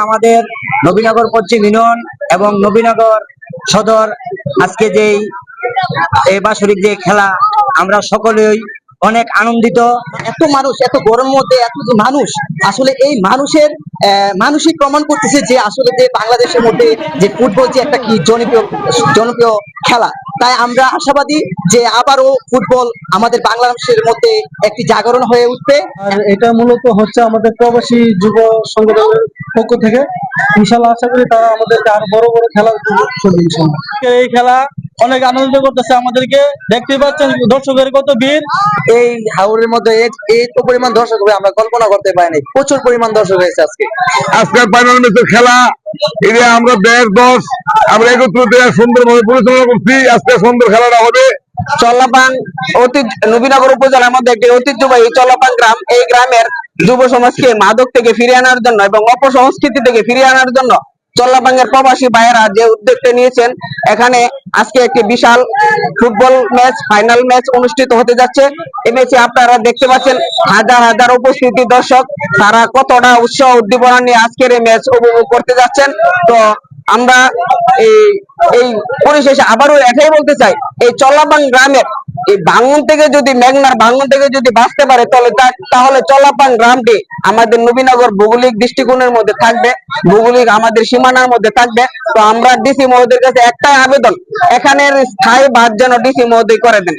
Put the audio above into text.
আমাদের নবীনগর পশ্চিম ইউনিয়ন এবং নবীনগর সদর আজকে যেই এই বাৎসরিক যে খেলা, আমরা সকলেই অনেক আনন্দিত। এত মানুষ, এত গরমের মধ্যে এত যে মানুষ, আসলে এই মানুষের মানসিক প্রমাণ করতেছে যে আসলে যে বাংলাদেশের মধ্যে যে ফুটবল যে একটা কি জনপ্রিয় জনপ্রিয় খেলা। তাই আমরা আশাবাদী যে আবারও ফুটবল আমাদের বাংলাদেশের মধ্যে একটি জাগরণ হয়ে উঠবে। আর এটা মূলত হচ্ছে আমাদের প্রবাসী যুব সংগঠনের পক্ষ থেকে। ইনশাল্লাহ আশা করি তারা আমাদেরকে আরো বড় বড় খেলা করবে ইনশাল্লাহ। এই খেলা অনেক আনন্দ করতেছে আমাদেরকে, দেখতে পাচ্ছেন দর্শকের কত ভিড়। এই হাওরের মধ্যে এই তো পরিমাণ দর্শক হবে আমরা কল্পনা করতে পারিনি। প্রচুর পরিমাণ দর্শক হয়েছে আজকের ফাইনাল ম্যাচের খেলা। এটা আমরা দেশ দশ আমরা একত্রিত সুন্দরভাবে পরিচালনা করছি। আজকে সুন্দর খেলাটা হবে। চল্লাপাং নবীনগর উপজেলার মধ্যে একটি ঐতিহ্যবাহী চল্লাপাং গ্রাম। এই গ্রামের যুব সমাজকে মাদক থেকে ফিরিয়ে আনার জন্য এবং অপসংস্কৃতি থেকে ফিরিয়ে আনার জন্য চল্লাপাঙ্গের প্রবাসী ভাইয়েরা যে উদ্যোগটা নিয়েছেন, এখানে আজকে একটি বিশাল ফুটবল ম্যাচ, ফাইনাল ম্যাচ অনুষ্ঠিত হতে যাচ্ছে। এই ম্যাচে আপনারা দেখতে পাচ্ছেন হাজার হাজার উপস্থিতি দর্শক, তারা কতটা উৎসাহ উদ্দীপনা নিয়ে আজকের এই ম্যাচ উপভোগ করতে যাচ্ছেন। তো আমরা এই পরিশেষে আবারও এটাই বলতে চাই, এই চল্লাপাং গ্রামের এই ভাঙন থেকে যদি মেঘনার ভাঙন থেকে যদি বাঁচতে পারে তাহলে চল্লাপাং গ্রামটি আমাদের নবীনগর ভৌগোলিক দৃষ্টিকোণের মধ্যে থাকবে, ভৌগোলিক আমাদের সীমানার মধ্যে থাকবে। তো আমরা ডিসি মহোদয়ের কাছে একটাই আবেদন, এখানের স্থায়ী বাদ যেন ডিসি মহোদয় করে দেন।